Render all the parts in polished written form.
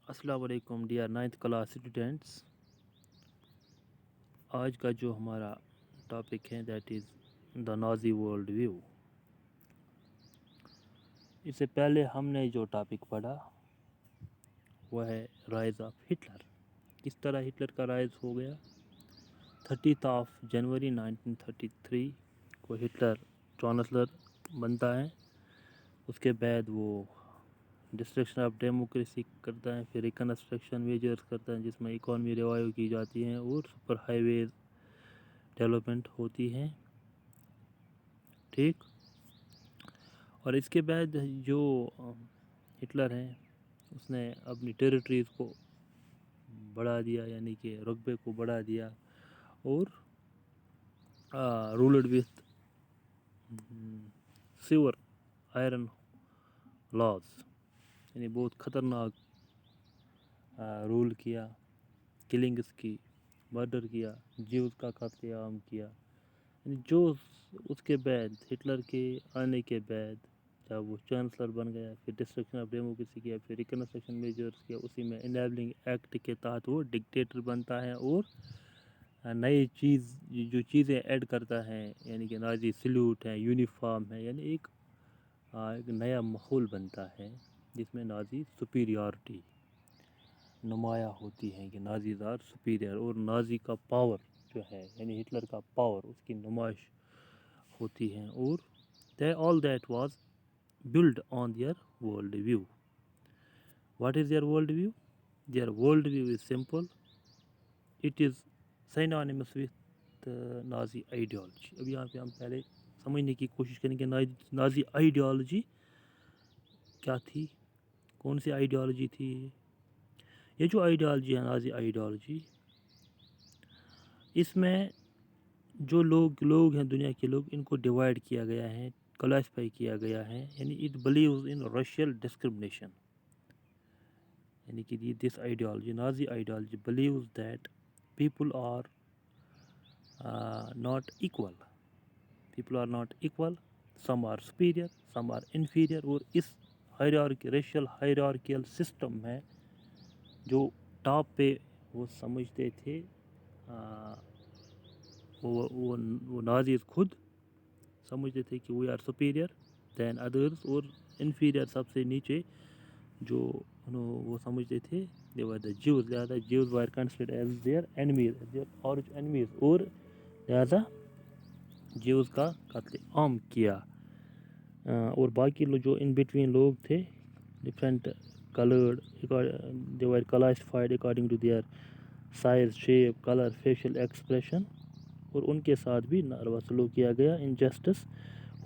السلام علیکم dear 9th class students. آج کا جو ہمارا ٹاپک ہے that is the Nazi world view. اس سے پہلے ہم نے جو ٹاپک پڑھا وہ ہے رائز آف ہٹلر. کس طرح ہٹلر کا رائز ہو گیا. 30 جنوری 1933 کو ہٹلر چانسلر بنتا ہے. اس کے بعد وہ ڈسٹرکشن آف ڈیموکریسی کرتا ہے, پھر ریکنسٹرکشن میجرز کرتا ہے جس میں اکانومی ریوائیو کی جاتی ہیں اور سپر ہائی ویز ڈیولپمنٹ ہوتی ہے. ٹھیک. اور اس کے بعد جو ہٹلر ہیں اس نے اپنی ٹیریٹریز کو بڑھا دیا, یعنی کہ رقبے کو بڑھا دیا, اور ruled with severe iron laws, یعنی بہت خطرناک رول کیا, کلنگس کی, مرڈر کیا, جیوز کا قتل عام کیا. یعنی جو اس کے بعد ہٹلر کے آنے کے بعد جب وہ چانسلر بن گیا, پھر ڈسٹرکشن آف ڈیموکریسی کیا, پھر ریکنسٹرکشن میجرز کیا, اسی میں انیبلنگ ایکٹ کے تحت وہ ڈکٹیٹر بنتا ہے اور نئی جو چیزیں ایڈ کرتا ہے, یعنی کہ نازی سلیوٹ ہے, یونیفارم ہے, یعنی ایک نیا ماحول بنتا ہے جس میں نازی سپیریارٹی نمایاں ہوتی ہے کہ نازیز آر سپیریئر, اور نازی کا پاور جو ہے یعنی ہٹلر کا پاور اس کی نمائش ہوتی ہے. اور all that was built on their world view. What is their world view? Their world view is simple. It is synonymous with Nazi ideology. اب یہاں پہ ہم پہلے سمجھنے کی کوشش کریں کہ نازی آئیڈیالوجی کیا تھی, کون سی آئیڈیالوجی تھی. یہ جو آئیڈیالوجی ہے نازی آئیڈیالوجی, اس میں جو لوگ ہیں دنیا کے لوگ, ان کو ڈیوائڈ کیا گیا ہے, کلاسیفائی کیا گیا ہے. یعنی it believes in racial discrimination, یعنی کہ this ideology Nazi ideology believes that people are not equal, people are not equal, some are superior, some are inferior. اور اس ریشیل ہائرارکیل سسٹم میں جو ٹاپ پہ وہ سمجھتے تھے, وہ نازیز خود سمجھتے تھے کہ وی آر سپیریئر دین ادرس, اور انفیریئر سب سے نیچے جو وہ سمجھتے تھے they were the Jews, لہذا Jews were considered as their enemies, their arch enemies, اور لہذا Jews کا قتل عام کیا. اور باقی جو ان بٹوین لوگ تھے different colored, they were classified according to their size, shape, color, facial expression, اور ان کے ساتھ بھی ناروا سلوک کیا گیا, انجسٹس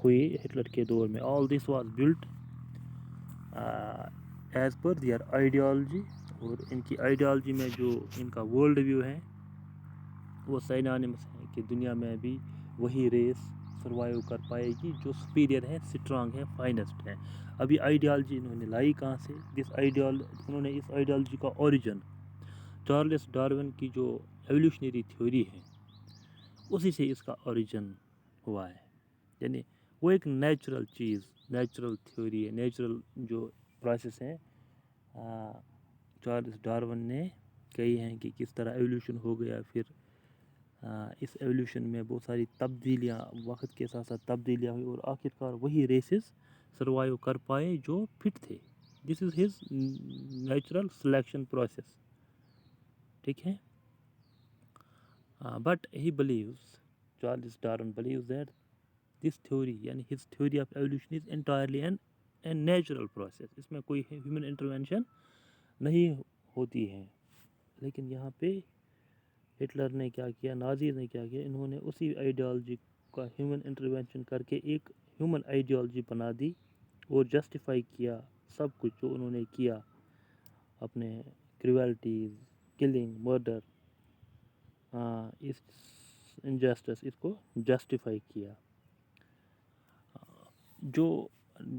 ہوئی ہٹلر کے دور میں. all this was built as per their ideology. اور ان کی آئیڈیالوجی میں جو ان کا ورلڈ ویو ہے وہ سائنانمس ہے کہ دنیا میں بھی وہی ریس سروائیو کر پائے گی جو سپیریئر ہے, سٹرانگ ہے, فائنسٹ ہے. ابھی آئیڈیالوجی انہوں نے لائی کہاں سے, انہوں نے اس آئیڈیالوجی کا اوریجن چارلس ڈارون کی جو ایولیوشنری تھیوری ہے اسی سے اس کا اوریجن ہوا ہے. یعنی وہ ایک نیچرل چیز, نیچرل تھیوری ہے, نیچرل جو پروسیس ہیں چارلس ڈارون نے کہی ہیں کہ کس طرح ایولیوشن ہو گیا. پھر اس ایولیوشن میں بہت ساری تبدیلیاں, وقت کے ساتھ ساتھ تبدیلیاں ہوئی, اور آخرکار وہی ریسز سروائیو کر پائے جو فٹ تھے. This is his natural selection process. ٹھیک ہے. But he believes, Charles Darwin believes that this theory, یعنی his theory of evolution is entirely an natural process. اس میں کوئی ہیومن انٹروینشن نہیں ہوتی ہے. لیکن یہاں پہ ہٹلر نے کیا کیا, نازیز نے کیا کیا, انہوں نے اسی آئیڈیالوجی کا ہیومن انٹروینشن کر کے ایک ہیومن آئیڈیالوجی بنا دی اور جسٹیفائی کیا سب کچھ جو انہوں نے کیا, اپنے کریولٹیز, کلنگ, مرڈر, اس انجسٹس, اس کو جسٹیفائی کیا. جو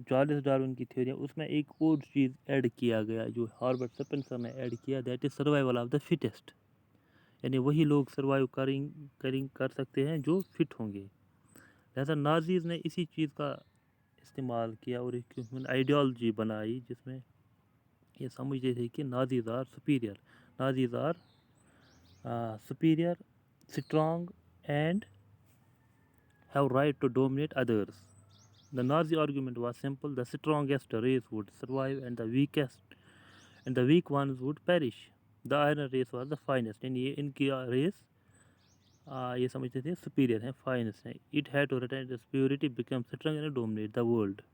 چارلس ڈارون کی تھیوری ہے اس میں ایک اور چیز ایڈ کیا گیا جو ہاربرٹ سپنسر نے ایڈ کیا, that is survival of the fittest. یعنی وہی لوگ سروائیو کر سکتے ہیں جو فٹ ہوں گے. لہذا نازیز نے اسی چیز کا استعمال کیا اور ایک ہیومن آئیڈیالوجی بنائی جس میں یہ سمجھتے تھے کہ Nazis are superior, Nazis are superior, strong and have right to dominate others. The Nazi argument was simple: the strongest race would survive and the weak ones would perish. The iron race was the finest. And یہ ان کی race یہ سمجھتے تھے superior ہیں، finest ہیں. It had to retain its purity, become strong and dominate the world.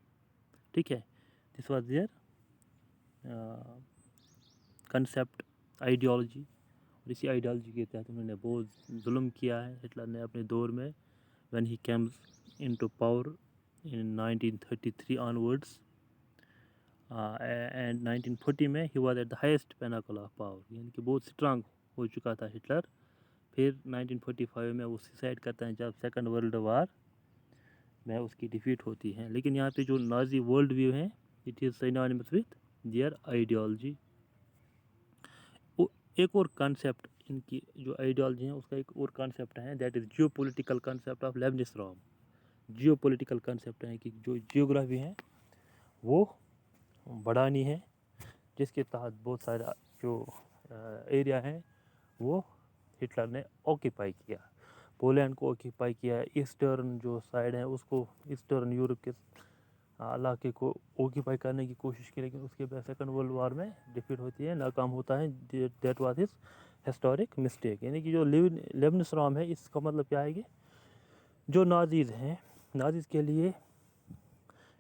ٹھیک ہے، this was their concept, ideology. اسی آئیڈیالوجی کے تحت انہوں نے بہت ظلم کیا ہے ہٹلر نے اپنے دور میں when he comes into power in 1933 onwards and 1940 میں he was at the highest pinnacle of power، یعنی کہ بہت اسٹرانگ ہو چکا تھا ہٹلر. پھر 1945 میں وہ سوسائڈ کرتا ہے جب سیکنڈ ورلڈ وار میں اس کی ڈیفیٹ ہوتی ہے. لیکن یہاں پہ جو نازی ورلڈ ویو ہے it is synonymous with their ideology. ایک اور کانسیپٹ ان کی جو آئیڈیالوجی ہے اس کا ایک اور کانسیپٹ ہے that is geopolitical concept of lebensraum. Geopolitical concept ہے کہ جو جیوگرافی ہے وہ بڑھانی ہے، جس کے تحت بہت سارا جو ایریا ہیں وہ ہٹلر نے آکیپائی کیا. پولینڈ کو آکیپائی کیا، ایسٹرن جو سائڈ ہے اس کو، ایسٹرن یورپ کے علاقے کو آکیپائی کرنے کی کوشش کی، لیکن اس کے بعد سیکنڈ ورلڈ وار میں ڈیفیٹ ہوتی ہے، ناکام ہوتا ہے. That was his historic mistake. یعنی کہ جو لیبنس رام ہے اس کا مطلب کیا ہے کہ جو نازیز ہیں، نازیز کے لیے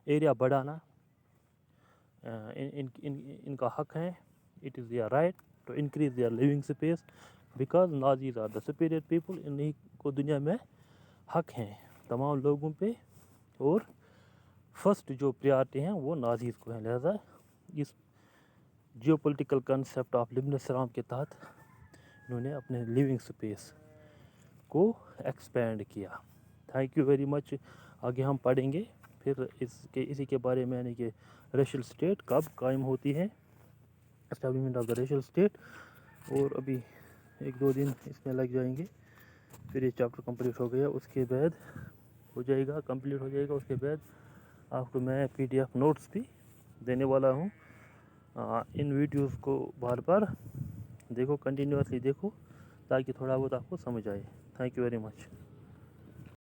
ایریا بڑھانا ان کا حق ہے. It is their right to increase their living space because Nazis are the superior people. انہیں کو دنیا میں حق ہیں تمام لوگوں پہ، اور فرسٹ جو پریارٹی ہیں وہ نازیز کو ہیں. لہذا اس geopolitical concept of lebensraum کے تحت انہوں نے اپنے لیونگ سپیس کو ایکسپینڈ کیا. Thank you very much. آگے ہم پڑھیں گے پھر اسی کے بارے میں، یعنی کہ ریشل اسٹیٹ کب قائم ہوتی ہے، establishment of the racial state. اور ابھی 1-2 دن اس میں لگ جائیں گے، پھر یہ چیپٹر کمپلیٹ ہو گیا. اس کے بعد ہو جائے گا، کمپلیٹ ہو جائے گا. اس کے بعد آپ کو میں PDF نوٹس بھی دینے والا ہوں. ان ویڈیوز کو بار بار دیکھو، کنٹینیوسلی دیکھو تاکہ تھوڑا بہت آپ کو سمجھ آئے. Thank you very much.